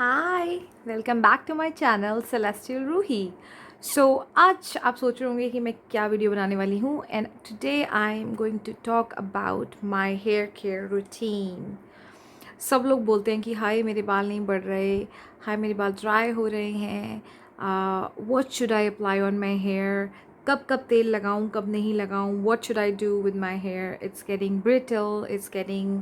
Hi, welcome back to my channel celestial Ruhi. So आज आप सोच रहे होंगे कि मैं क्या वीडियो बनाने वाली हूँ, and today I am going to talk about my hair care routine. सब लोग बोलते हैं कि हाय मेरे बाल नहीं बढ़ रहे, हाय मेरे बाल ड्राई हो रहे हैं, what should I apply on my hair, कब कब तेल लगाऊं कब नहीं लगाऊं, what should I do with my hair, it's getting brittle, it's getting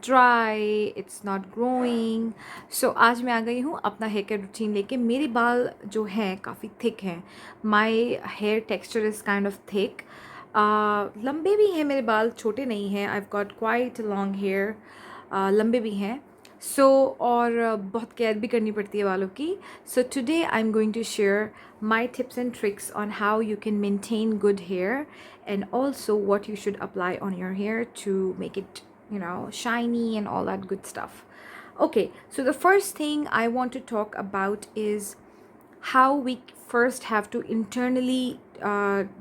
dry, it's not growing. So आज मैं आ गई हूँ अपना हेयर केयर रूटीन लेके। मेरे बाल जो हैं काफ़ी थिक हैं, my hair texture is kind of thick. लंबे भी हैं मेरे बाल, छोटे नहीं हैं। I have got quite long hair, लंबे भी हैं। और बहुत केयर भी करनी पड़ती है बालों की। So today I am going to share my tips and tricks on how you can maintain good hair, and also what you should apply on your hair to make it, shiny and all that good stuff. Okay, so the first thing I want to talk about is how we first have to internally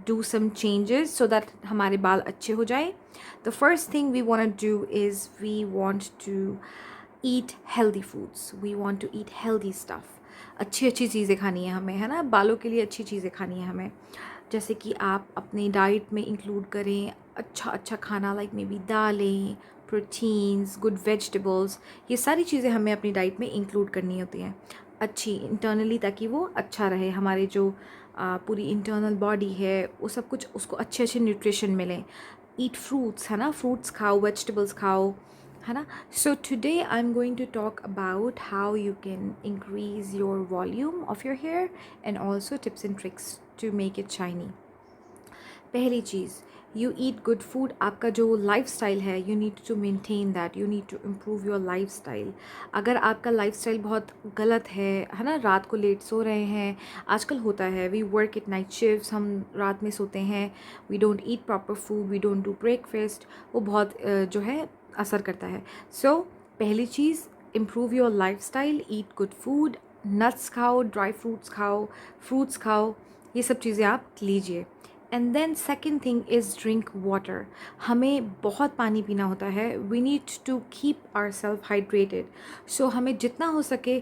do some changes so that हमारे बाल अच्छे हो जाए. The first thing we want to do is we want to eat healthy foods. We want to eat healthy stuff. अच्छी अच्छी चीज़ें खानी है हमें, है ना, बालों के लिए अच्छी चीज़ें खानी है हमें। जैसे कि आप अपनी डाइट में इंक्लूड करें अच्छा अच्छा खाना, लाइक मे बी दालें, प्रोटीन्स, गुड वेजिटेबल्स। ये सारी चीज़ें हमें अपनी डाइट में इंक्लूड करनी होती हैं अच्छी इंटरनली, ताकि वो अच्छा रहे। हमारे जो पूरी इंटरनल बॉडी है वो सब कुछ, उसको अच्छे अच्छे न्यूट्रिशन मिलें। ईट फ्रूट्स, है ना, फ्रूट्स खाओ, वेजिटेबल्स खाओ, है ना। So today I am going to talk about how you can increase your volume of your hair and also tips and tricks to make it shiny. पहली चीज़, यू ईट गुड फूड। आपका जो life style है, you need to maintain that, you need to improve your life style. अगर आपका life style बहुत गलत है ना, रात को लेट सो रहे हैं, आजकल होता है, we work at night shifts, हम रात में सोते हैं, we don't eat proper food, we don't do breakfast, वो बहुत जो है असर करता है। सो पहली चीज़, improve your life style, eat good food, nuts खाओ, ड्राई फ्रूट्स खाओ, फ्रूट्स खाओ, ये सब चीज़ें आप लीजिए। And then second thing is drink water. हमें बहुत पानी पीना होता है। We need to keep our self hydrated. So हमें जितना हो सके,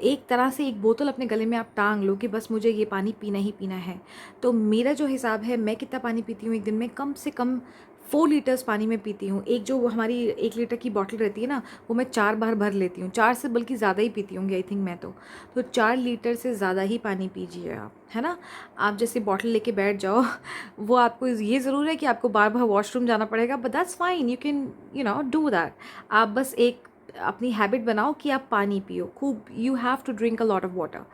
एक तरह से एक बोतल अपने गले में आप टांग लो कि बस मुझे ये पानी पीना ही पीना है। तो मेरा जो हिसाब है, मैं कितना पानी पीती हूँ एक दिन में, कम से कम 4 लीटर्स पानी में पीती हूँ। एक जो हमारी 1 लीटर की बॉटल रहती है ना, वो मैं 4 बार भर लेती हूँ। 4 से बल्कि ज़्यादा ही पीती हूँ आई थिंक मैं तो 4 लीटर से ज़्यादा ही पानी पीजिए आप, है ना। आप जैसे बॉटल लेके बैठ जाओ वो आपको ये ज़रूर है कि आपको बार बार वॉशरूम जाना पड़ेगा, but that's fine, you can do that. आप बस एक अपनी हैबिट बनाओ कि आप पानी पियो खूब। You have to drink a lot of water.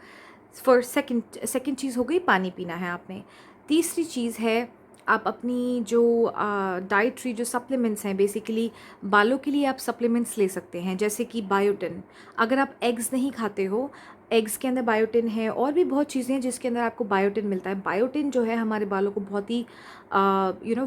For second चीज़ हो गई, पानी पीना है आपने। तीसरी चीज़ है, आप अपनी जो डाइट्री जो सप्लीमेंट्स हैं, बेसिकली बालों के लिए आप सप्लीमेंट्स ले सकते हैं, जैसे कि बायोटिन। अगर आप एग्स नहीं खाते हो, एग्स के अंदर बायोटिन है, और भी बहुत चीज़ें हैं जिसके अंदर आपको बायोटिन मिलता है। बायोटिन जो है हमारे बालों को बहुत ही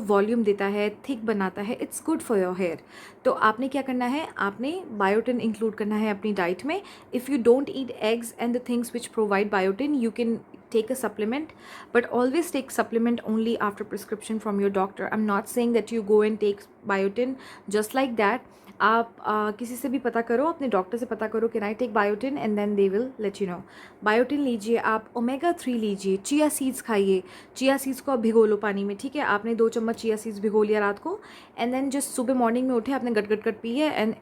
वॉल्यूम देता है, थिक बनाता है, it's good for your hair. तो आपने क्या करना है, आपने बायोटिन इंक्लूड करना है अपनी डाइट में। If you don't eat eggs and the things which provide biotin, you can take a supplement, but always take supplement only after prescription from your doctor. I'm not saying that you go and take biotin just like that. आप किसी से भी पता करो, अपने doctor से पता करो, can I take biotin, and then they will let you know. Biotin लीजिए आप, ओमेगा 3 लीजिए, चिया सीड्स खाइए। चिया सीड्स को आप भिगो लो पानी में, ठीक है। आपने 2 चम्मच चिया सीड्स भिगो लिया रात को, एंड देन जस्ट सुबह मॉर्निंग में उठे, आपने गट गट गट पिए, एंड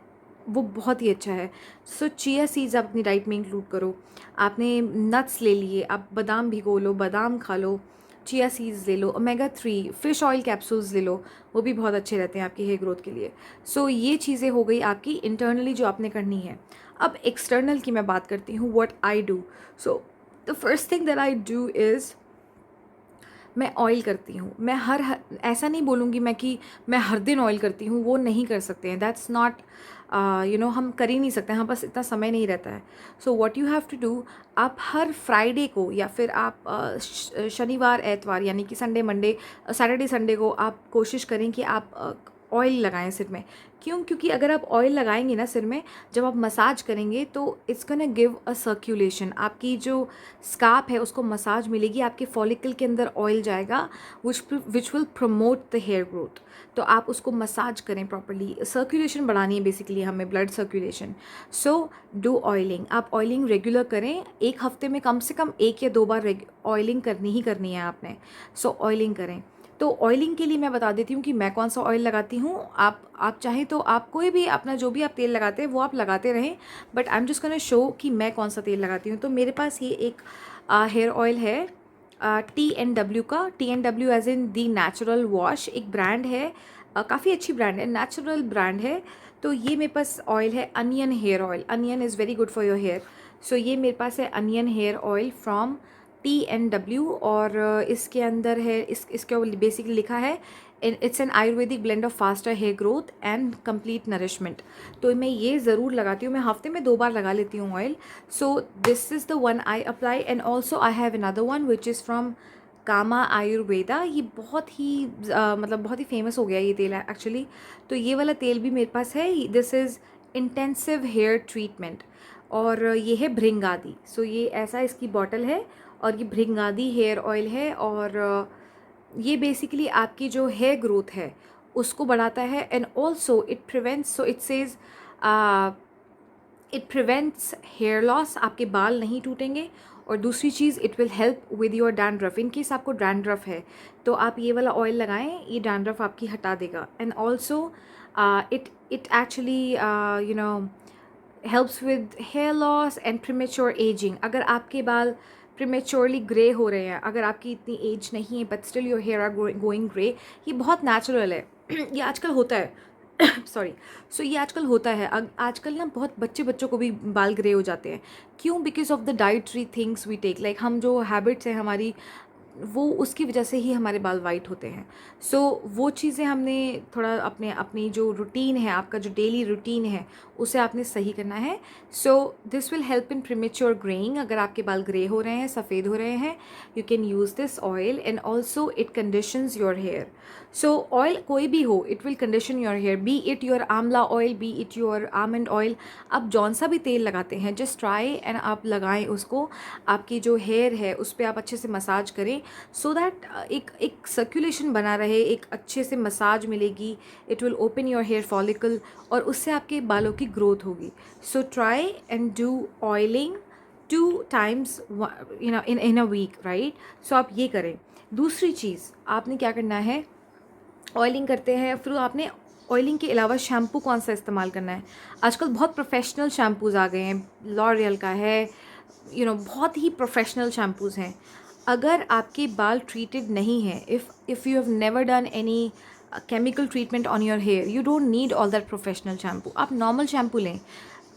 वो बहुत ही अच्छा है। सो चिया सीड्स आप अपनी डाइट में इंक्लूड करो। आपने नट्स ले लिए, आप बादाम भिगो लो, बादाम खा लो, चिया सीड्स ले लो, ओमेगा 3 फिश ऑयल कैप्सूल्स ले लो, वो भी बहुत अच्छे रहते हैं आपकी हेयर ग्रोथ के लिए। सो ये चीज़ें हो गई आपकी इंटरनली जो आपने करनी है। अब एक्सटर्नल की मैं बात करती हूँ, what I do. So the first thing that I do is, मैं ऑयल करती हूँ। मैं ऐसा नहीं बोलूँगी मैं कि मैं हर दिन ऑयल करती हूँ, वो नहीं कर सकते हैं, दैट्स नॉट हम कर ही नहीं सकते, हाँ, बस इतना समय नहीं रहता है। So what you have to do, आप हर फ्राइडे को, या फिर आप शनिवार एतवार, यानी कि संडे मंडे सैटरडे संडे को आप कोशिश करें कि आप ऑयल लगाएं सिर में। क्यों? क्योंकि अगर आप ऑयल लगाएंगे ना सिर में, जब आप मसाज करेंगे तो it's gonna give a circulation, आपकी जो स्कार्प है उसको मसाज मिलेगी, आपके फॉलिकल के अंदर ऑयल जाएगा which will promote the hair growth. तो आप उसको मसाज करें प्रॉपरली, सर्कुलेशन बढ़ानी है बेसिकली हमें, blood circulation. So do oiling, आप ऑयलिंग रेगुलर करें, एक हफ्ते में कम से कम 1 या 2 बार ऑयलिंग करनी ही करनी है आपने। सो ऑयलिंग करें। तो ऑयलिंग के लिए मैं बता देती हूँ कि मैं कौन सा ऑयल लगाती हूँ। आप चाहें तो आप कोई भी अपना जो भी आप तेल लगाते हैं वो आप लगाते रहें, but I am just gonna show कि मैं कौन सा तेल लगाती हूँ। तो मेरे पास ये एक हेयर ऑयल है TNW का, TNW as in the natural wash, एक ब्रांड है, काफ़ी अच्छी ब्रांड है, नेचुरल ब्रांड है। तो ये मेरे पास ऑयल है onion hair oil, onion is very good for your hair. So ये मेरे पास है onion hair oil from TNW, और इसके अंदर है इसके बेसिकली लिखा है it's an ayurvedic blend of faster hair growth and complete nourishment. तो मैं ये ज़रूर लगाती हूँ, मैं हफ्ते में 2 बार लगा लेती हूँ oil. So this is the one I apply, and also I have another one which is from Kama Ayurveda. ये बहुत ही मतलब बहुत ही फेमस हो गया ये तेल एक्चुअली। तो ये वाला तेल भी मेरे पास है, this is intensive hair treatment, और ये है भृंगादी। सो ये ऐसा इसकी बॉटल है, और ये भृंगादी हेयर ऑयल है, और ये बेसिकली आपकी जो हेयर ग्रोथ है उसको बढ़ाता है, and also it prevents, so it says it prevents hair loss, आपके बाल नहीं टूटेंगे। और दूसरी चीज़, it will help with your dandruff, in case आपको डैंड्रफ है तो आप ये वाला ऑयल लगाएं, ये डैंड्रफ आपकी हटा देगा। And also it it actually you know helps with hair loss and premature ageing. अगर आपके बाल प्रीमेच्योरली ग्रे हो रहे हैं, अगर आपकी इतनी एज नहीं है but still your hair are going grey, ये बहुत नेचुरल है ये आजकल होता है सॉरी। सो ये आजकल होता है, आजकल ना बहुत बच्चों को भी बाल ग्रे हो जाते हैं। क्यों? Because of the dietary things we take, like हम जो हैबिट्स हैं हमारी, वो उसकी वजह से ही हमारे बाल वाइट होते हैं। सो वो चीज़ें हमने थोड़ा अपनी जो रूटीन है, आपका जो डेली रूटीन है उसे आपने सही करना है। So this will help in premature greying. अगर आपके बाल ग्रे हो रहे हैं, सफ़ेद हो रहे हैं, you can use this oil, and also it conditions your hair. So oil कोई भी हो, it will condition your hair, be it your amla oil, be it your almond oil. आप जौन सा भी तेल लगाते हैं, जस्ट ट्राई एंड आप लगाएं उसको, आपकी जो हेयर है उस पर आप अच्छे से मसाज करें, सो दैट एक सर्कुलेशन बना रहे, एक अच्छे से मसाज मिलेगी, it will open your hair follicle, और उससे आपके बालों की ग्रोथ होगी। So try and do oiling 2 times in a week, right. So आप ये करें। दूसरी चीज़ आपने क्या करना है, ऑयलिंग करते हैं, फिर आपने ऑयलिंग के अलावा शैम्पू कौन सा इस्तेमाल करना है। आजकल बहुत प्रोफेशनल शैम्पूज़ आ गए हैं, लॉरियल का है, बहुत ही प्रोफेशनल शैम्पूज़ हैं। अगर आपके बाल ट्रीटेड नहीं है, if you have never done any chemical treatment on your hair, you don't need all that professional shampoo. आप नॉर्मल शैम्पू लें,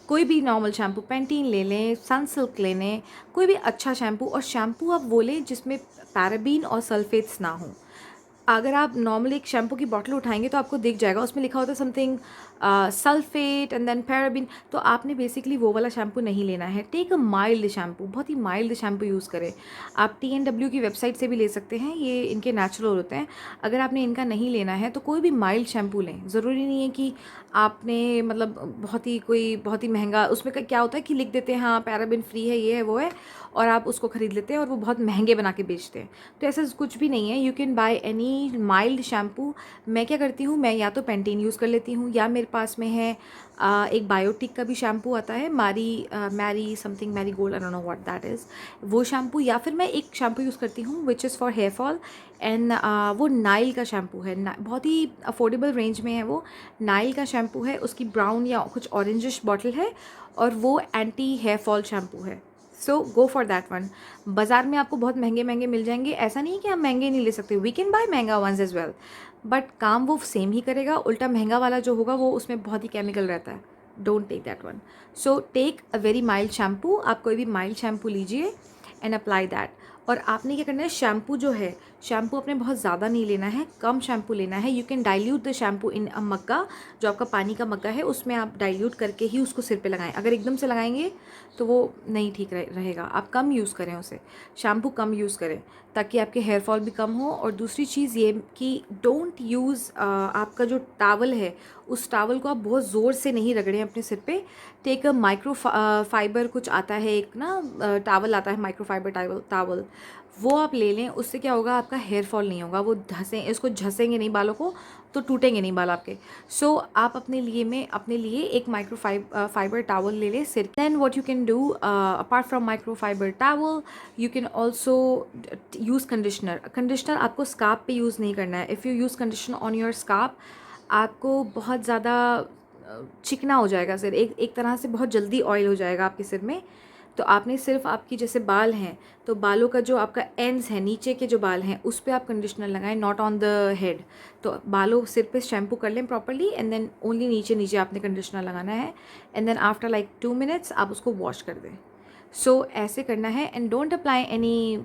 कोई भी नॉर्मल शैम्पू, पेंटीन ले लें, सनसिल्क ले लें, कोई भी अच्छा शैम्पू, और शैम्पू आप वो लें जिसमें पैराबीन और सल्फेट्स ना हों। अगर आप नॉर्मली एक शैम्पू की बॉटल उठाएंगे तो आपको दिख जाएगा, उसमें लिखा होता है something sulphate and then paraben. तो आपने बेसिकली वो वाला शैम्पू नहीं लेना है। टेक अ माइल्ड शैम्पू, बहुत ही माइल्ड शैम्पू यूज़ करें। आप TNW की वेबसाइट से भी ले सकते हैं, ये इनके नेचुरल होते हैं। अगर आपने इनका नहीं लेना है तो कोई भी माइल्ड शैम्पू लें। ज़रूरी नहीं है कि आपने मतलब बहुत ही महंगा, उसमें क्या होता है कि लिख देते हैं हाँ पैराबिन फ्री है, ये है वो है, और आप उसको ख़रीद लेते हैं और वो बहुत महंगे बना के बेचते हैं। तो ऐसा कुछ भी नहीं है, you can by any mild shampoo. मैं क्या करती हूँ, मैं या तो पेंटीन यूज़ कर लेती हूँ, या मेरे पास में है एक बायोटिक का भी शैम्पू आता है, Mary something marigold, I don't know what that is, वो शैम्पू। या फिर मैं एक शैम्पू यूज़ करती हूँ which is for hair fall, एंड वो नाइल का शैम्पू है, बहुत ही अफोर्डेबल रेंज में है वो। नाइल का शैम्पू है, उसकी ब्राउन या कुछ ऑरेंजिश बॉटल है, और वो एंटी हेयर फॉल शैम्पू है। सो गो फॉर दैट वन। बाज़ार में आपको बहुत महंगे महंगे मिल जाएंगे, ऐसा नहीं कि हम महंगे नहीं ले सकते, वी कैन बाय महंगा वंस एज वेल, बट काम वो सेम ही करेगा। उल्टा महंगा वाला जो होगा वो उसमें बहुत ही केमिकल रहता है। Don't take that one. So take a very mild shampoo. आप कोई भी माइल्ड शैम्पू लीजिए, एंड अप्लाई दैट। और आपने क्या करना है, शैम्पू जो है, शैम्पू अपने बहुत ज़्यादा नहीं लेना है, कम शैम्पू लेना है। You can dilute the shampoo in a मग्गा, जो आपका पानी का मग्गा है उसमें आप डाइल्यूट करके ही उसको सिर पे लगाएं। अगर एकदम से लगाएंगे तो वो नहीं ठीक रहेगा। आप कम यूज़ करें उसे, शैम्पू कम यूज़ करें ताकि आपके हेयर फॉल भी कम हो। और दूसरी चीज़ ये कि डोंट यूज़, आपका जो टावल है उस टावल को आप बहुत ज़ोर से नहीं रगड़ें अपने सिर पे। टेक अ माइक्रो फाइबर, कुछ आता है एक ना टावल आता है, माइक्रो फाइबर टावल, वो आप ले लें। उससे क्या होगा, आपका हेयर फॉल नहीं होगा, वो इसको झसेंगे नहीं बालों को, तो टूटेंगे नहीं बाल आपके। सो आप अपने लिए एक माइक्रो फाइबर टावल ले लें सिर। Then what you can do, apart from microfibre towel, you can also use conditioner आपको स्कार्प पे यूज़ नहीं करना है। If you use conditioner on your scalp, आपको बहुत ज़्यादा चिकना हो जाएगा सिर, एक तरह से बहुत जल्दी ऑयल हो जाएगा आपके सिर में। तो आपने सिर्फ आपकी जैसे बाल हैं, तो बालों का जो आपका एंड्स है, नीचे के जो बाल हैं, उस पर आप कंडीशनर लगाएं, नॉट ऑन द हेड। तो बालों सिर पे शैम्पू कर लें प्रॉपरली, एंड देन ओनली नीचे नीचे आपने कंडीशनर लगाना है। And then after like 2 minutes आप उसको वॉश कर दें। सो ऐसे करना है। And don't apply any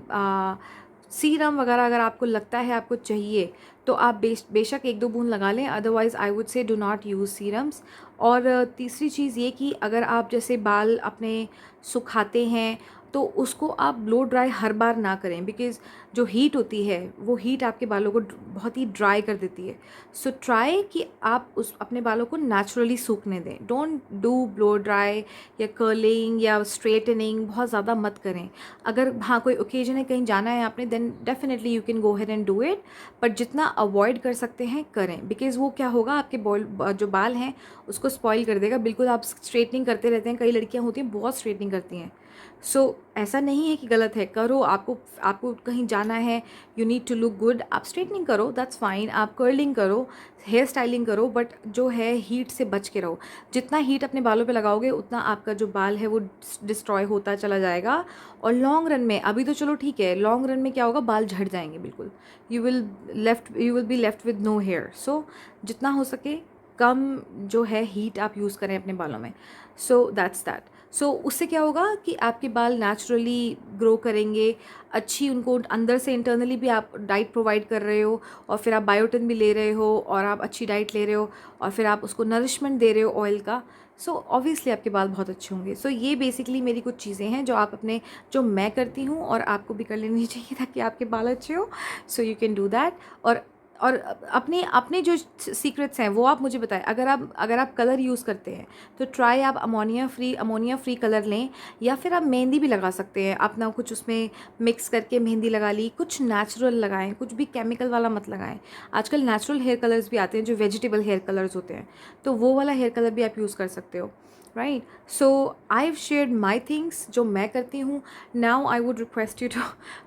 serum वगैरह। अगर आपको लगता है आपको चाहिए तो आप बेशक 1-2 बूंद लगा लें, otherwise I would say do not use serums. और तीसरी चीज़ ये कि अगर आप जैसे बाल अपने सुखाते हैं तो उसको आप ब्लो ड्राई हर बार ना करें, बिकॉज़ जो हीट होती है वो हीट आपके बालों को बहुत ही ड्राई कर देती है। सो ट्राई कि आप उस अपने बालों को नेचुरली सूखने दें। डोंट डू ब्लो ड्राई या कर्लिंग या स्ट्रेटनिंग, बहुत ज़्यादा मत करें। अगर हाँ कोई ओकेजन है, कहीं जाना है आपने, then definitely you can go ahead and do it, but जितना अवॉइड कर सकते हैं करें, बिकॉज़ वो क्या होगा, आपके जो बाल हैं उसको स्पॉइल कर देगा। बिल्कुल आप स्ट्रेटनिंग करते रहते हैं, कई लड़कियां होती हैं बहुत स्ट्रेटनिंग करती हैं। सो ऐसा नहीं है कि गलत है, करो। आपको कहीं जाना है, you need to look good, आप स्ट्रेटनिंग करो, दैट्स फाइन। आप कर्लिंग करो, हेयर स्टाइलिंग करो, बट जो है हीट से बच के रहो। जितना हीट अपने बालों पे लगाओगे उतना आपका जो बाल है वो डिस्ट्रॉय होता चला जाएगा। और लॉन्ग रन में, अभी तो चलो ठीक है, लॉन्ग रन में क्या होगा, बाल झड़ जाएंगे बिल्कुल। You will be left with no hair. So जितना हो सके कम जो है हीट आप यूज़ करें अपने बालों में। So that's that. सो उससे क्या होगा कि आपके बाल नेचुरली ग्रो करेंगे, अच्छी उनको अंदर से इंटरनली भी आप डाइट प्रोवाइड कर रहे हो, और फिर आप बायोटिन भी ले रहे हो, और आप अच्छी डाइट ले रहे हो, और फिर आप उसको नरिशमेंट दे रहे हो ऑयल का। सो ऑब्वियसली आपके बाल बहुत अच्छे होंगे। सो ये बेसिकली मेरी कुछ चीज़ें हैं जो आप अपने, जो मैं करती हूँ और आपको भी कर लेनी चाहिए ताकि आपके बाल अच्छे हो। So you can do that. और अपने अपने जो सीक्रेट्स हैं वो आप मुझे बताएं। अगर आप कलर यूज़ करते हैं तो ट्राई आप अमोनिया फ्री कलर लें, या फिर आप मेहंदी भी लगा सकते हैं अपना, कुछ उसमें मिक्स करके मेहंदी लगा ली। कुछ नेचुरल लगाएं, कुछ भी केमिकल वाला मत लगाएं। आजकल नेचुरल हेयर कलर्स भी आते हैं जो वेजिटेबल हेयर कलर्स होते हैं, तो वो वाला हेयर कलर भी आप यूज़ कर सकते हो, right. So I have shared my things जो मैं करती हूँ। Now I would request you to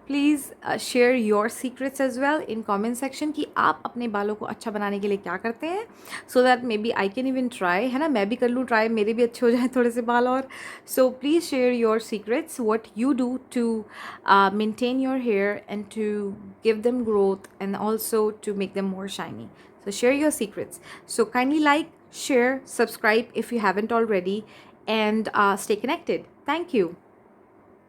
please share your secrets as well in comment section, कि आप अपने बालों को अच्छा बनाने के लिए क्या करते हैं, so that maybe I can even try, है ना, मैं भी कर लूँ ट्राई, मेरे भी अच्छे हो जाए थोड़े से बाल। और so please share your secrets, what you do to maintain your hair and to give them growth and also to make them more shiny. So share your secrets. So kindly like, share, subscribe if you haven't already, and stay connected. Thank you.